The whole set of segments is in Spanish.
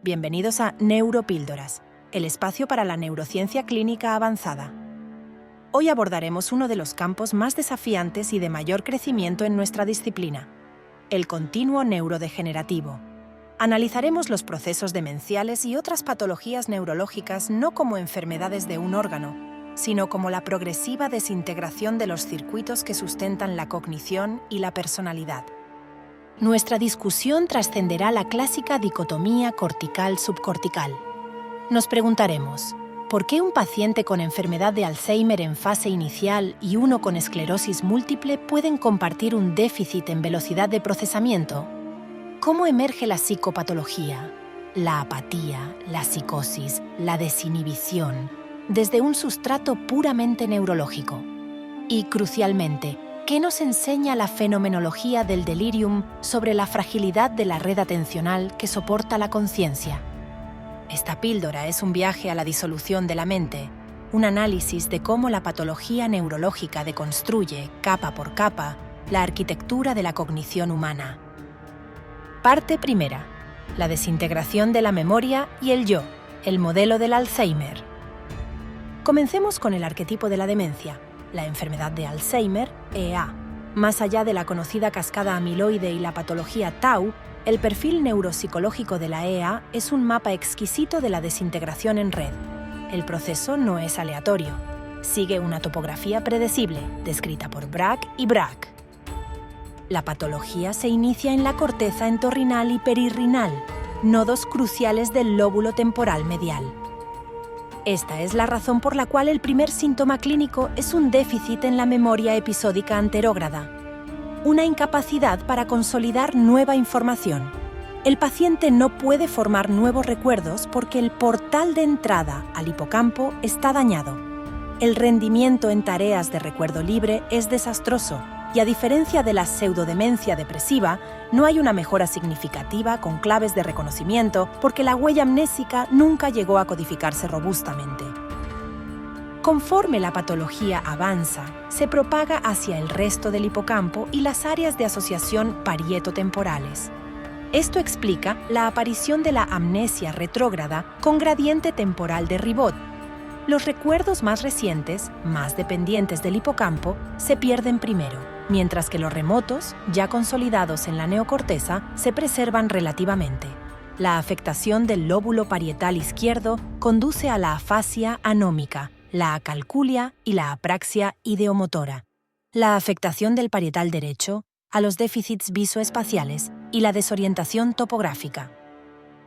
Bienvenidos a Neuropíldoras, el espacio para la neurociencia clínica avanzada. Hoy abordaremos uno de los campos más desafiantes y de mayor crecimiento en nuestra disciplina, el continuo neurodegenerativo. Analizaremos los procesos demenciales y otras patologías neurológicas no como enfermedades de un órgano, sino como la progresiva desintegración de los circuitos que sustentan la cognición y la personalidad. Nuestra discusión trascenderá la clásica dicotomía cortical-subcortical. Nos preguntaremos, ¿por qué un paciente con enfermedad de Alzheimer en fase inicial y uno con esclerosis múltiple pueden compartir un déficit en velocidad de procesamiento? ¿Cómo emerge la psicopatología, la apatía, la psicosis, la desinhibición, desde un sustrato puramente neurológico? Y, crucialmente, ¿qué nos enseña la fenomenología del delirium sobre la fragilidad de la red atencional que soporta la conciencia? Esta píldora es un viaje a la disolución de la mente, un análisis de cómo la patología neurológica deconstruye, capa por capa, la arquitectura de la cognición humana. Parte primera: la desintegración de la memoria y el yo, el modelo del Alzheimer. Comencemos con el arquetipo de la demencia, la enfermedad de Alzheimer, EA. Más allá de la conocida cascada amiloide y la patología Tau, el perfil neuropsicológico de la EA es un mapa exquisito de la desintegración en red. El proceso no es aleatorio. Sigue una topografía predecible, descrita por Braak y Braak. La patología se inicia en la corteza entorrinal y perirrinal, nodos cruciales del lóbulo temporal medial. Esta es la razón por la cual el primer síntoma clínico es un déficit en la memoria episódica anterógrada, una incapacidad para consolidar nueva información. El paciente no puede formar nuevos recuerdos porque el portal de entrada al hipocampo está dañado. El rendimiento en tareas de recuerdo libre es desastroso y, a diferencia de la pseudodemencia depresiva, no hay una mejora significativa con claves de reconocimiento porque la huella amnésica nunca llegó a codificarse robustamente. Conforme la patología avanza, se propaga hacia el resto del hipocampo y las áreas de asociación parietotemporales. Esto explica la aparición de la amnesia retrógrada con gradiente temporal de Ribot. Los recuerdos más recientes, más dependientes del hipocampo, se pierden primero, mientras que los remotos, ya consolidados en la neocorteza, se preservan relativamente. La afectación del lóbulo parietal izquierdo conduce a la afasia anómica, la acalculia y la apraxia ideomotora. La afectación del parietal derecho, a los déficits visoespaciales y la desorientación topográfica.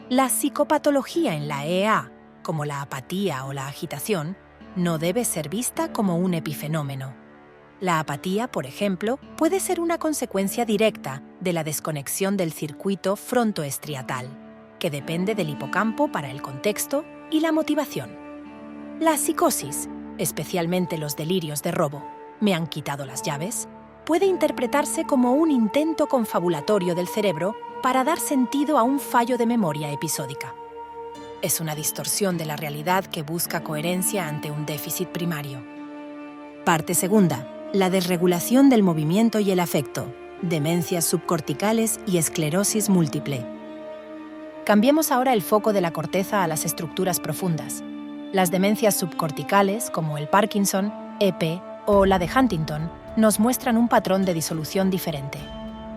La psicopatología en la EA, como la apatía o la agitación, no debe ser vista como un epifenómeno. La apatía, por ejemplo, puede ser una consecuencia directa de la desconexión del circuito frontoestriatal, que depende del hipocampo para el contexto y la motivación. La psicosis, especialmente los delirios de robo, ¿me han quitado las llaves?, puede interpretarse como un intento confabulatorio del cerebro para dar sentido a un fallo de memoria episódica. Es una distorsión de la realidad que busca coherencia ante un déficit primario. Parte segunda: la desregulación del movimiento y el afecto, demencias subcorticales y esclerosis múltiple. Cambiemos ahora el foco de la corteza a las estructuras profundas. Las demencias subcorticales, como el Parkinson, EP o la de Huntington, nos muestran un patrón de disolución diferente.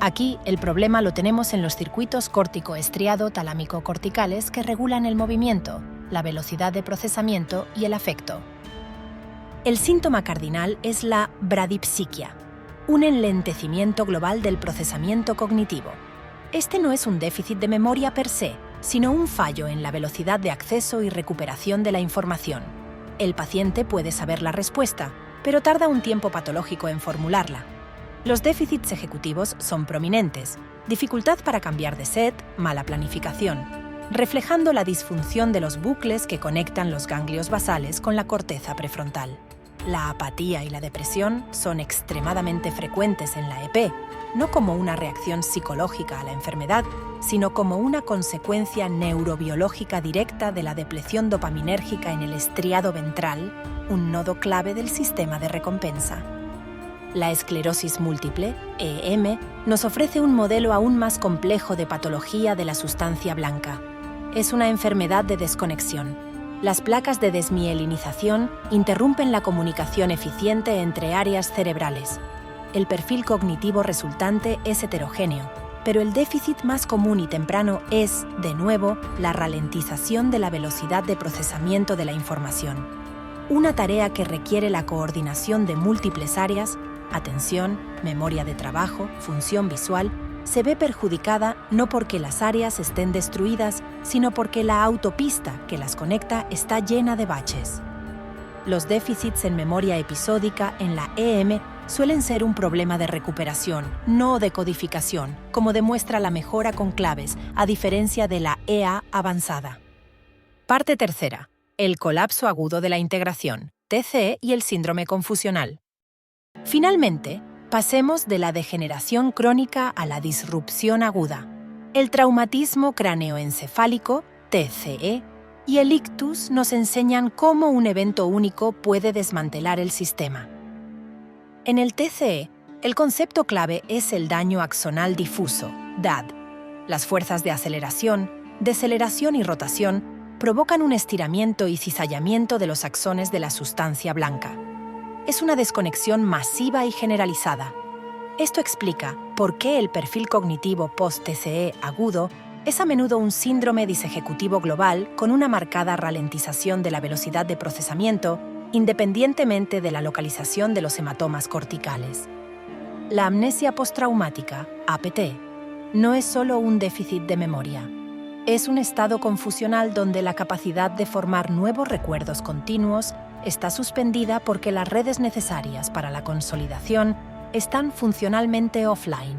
Aquí, el problema lo tenemos en los circuitos córtico-estriado-talámico-corticales que regulan el movimiento, la velocidad de procesamiento y el afecto. El síntoma cardinal es la bradipsiquia, un enlentecimiento global del procesamiento cognitivo. Este no es un déficit de memoria per se, sino un fallo en la velocidad de acceso y recuperación de la información. El paciente puede saber la respuesta, pero tarda un tiempo patológico en formularla. Los déficits ejecutivos son prominentes: dificultad para cambiar de set, mala planificación, reflejando la disfunción de los bucles que conectan los ganglios basales con la corteza prefrontal. La apatía y la depresión son extremadamente frecuentes en la EP, no como una reacción psicológica a la enfermedad, sino como una consecuencia neurobiológica directa de la depleción dopaminérgica en el estriado ventral, un nodo clave del sistema de recompensa. La esclerosis múltiple, EM, nos ofrece un modelo aún más complejo de patología de la sustancia blanca. es una enfermedad de desconexión. Las placas de desmielinización interrumpen la comunicación eficiente entre áreas cerebrales. El perfil cognitivo resultante es heterogéneo, pero el déficit más común y temprano es, de nuevo, la ralentización de la velocidad de procesamiento de la información. Una tarea que requiere la coordinación de múltiples áreas, atención, memoria de trabajo, función visual, se ve perjudicada no porque las áreas estén destruidas, sino porque la autopista que las conecta está llena de baches. Los déficits en memoria episódica en la EM suelen ser un problema de recuperación, no de codificación, como demuestra la mejora con claves, a diferencia de la EA avanzada. Parte tercera. El colapso agudo de la integración, TCE y el síndrome confusional. Finalmente, pasemos de la degeneración crónica a la disrupción aguda. El traumatismo cráneoencefálico, TCE, y el ictus nos enseñan cómo un evento único puede desmantelar el sistema. En el TCE, el concepto clave es el daño axonal difuso, DAD. Las fuerzas de aceleración, deceleración y rotación provocan un estiramiento y cizallamiento de los axones de la sustancia blanca. Es una desconexión masiva y generalizada. Esto explica por qué el perfil cognitivo post-TCE agudo es a menudo un síndrome disejecutivo global con una marcada ralentización de la velocidad de procesamiento, independientemente de la localización de los hematomas corticales. La amnesia postraumática, APT, no es solo un déficit de memoria. Es un estado confusional donde la capacidad de formar nuevos recuerdos continuos está suspendida porque las redes necesarias para la consolidación están funcionalmente offline.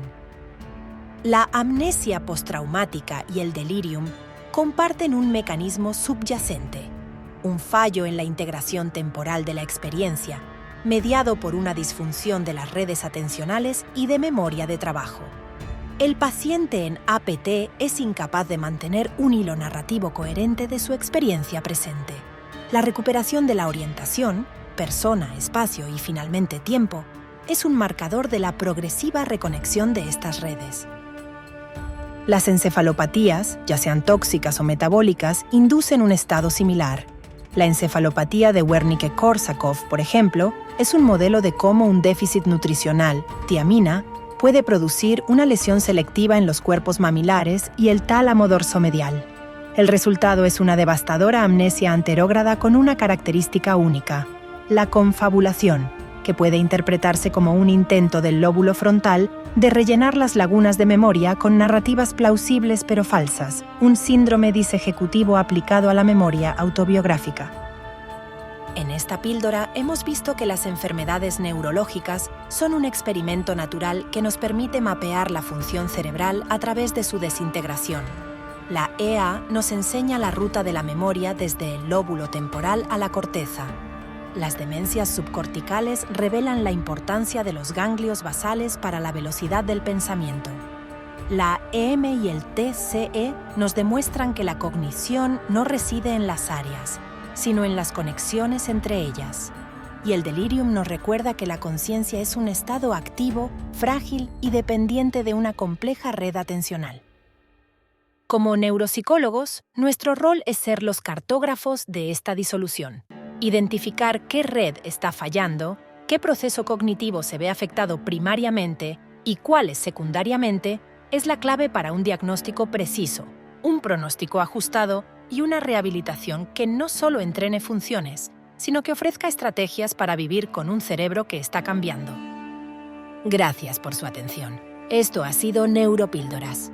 La amnesia postraumática y el delirium comparten un mecanismo subyacente, un fallo en la integración temporal de la experiencia, mediado por una disfunción de las redes atencionales y de memoria de trabajo. El paciente en APT es incapaz de mantener un hilo narrativo coherente de su experiencia presente. La recuperación de la orientación, persona, espacio y finalmente tiempo, es un marcador de la progresiva reconexión de estas redes. Las encefalopatías, ya sean tóxicas o metabólicas, inducen un estado similar. La encefalopatía de Wernicke-Korsakoff, por ejemplo, es un modelo de cómo un déficit nutricional, tiamina, puede producir una lesión selectiva en los cuerpos mamilares y el tálamo dorsomedial. El resultado es una devastadora amnesia anterógrada con una característica única, la confabulación, que puede interpretarse como un intento del lóbulo frontal de rellenar las lagunas de memoria con narrativas plausibles pero falsas, un síndrome disejecutivo aplicado a la memoria autobiográfica. En esta píldora hemos visto que las enfermedades neurológicas son un experimento natural que nos permite mapear la función cerebral a través de su desintegración. La EA nos enseña la ruta de la memoria desde el lóbulo temporal a la corteza. Las demencias subcorticales revelan la importancia de los ganglios basales para la velocidad del pensamiento. La EM y el TCE nos demuestran que la cognición no reside en las áreas, sino en las conexiones entre ellas. Y el delirium nos recuerda que la conciencia es un estado activo, frágil y dependiente de una compleja red atencional. Como neuropsicólogos, nuestro rol es ser los cartógrafos de esta disolución. Identificar qué red está fallando, qué proceso cognitivo se ve afectado primariamente y cuáles secundariamente, es la clave para un diagnóstico preciso, un pronóstico ajustado y una rehabilitación que no solo entrene funciones, sino que ofrezca estrategias para vivir con un cerebro que está cambiando. Gracias por su atención. Esto ha sido Neuropíldoras.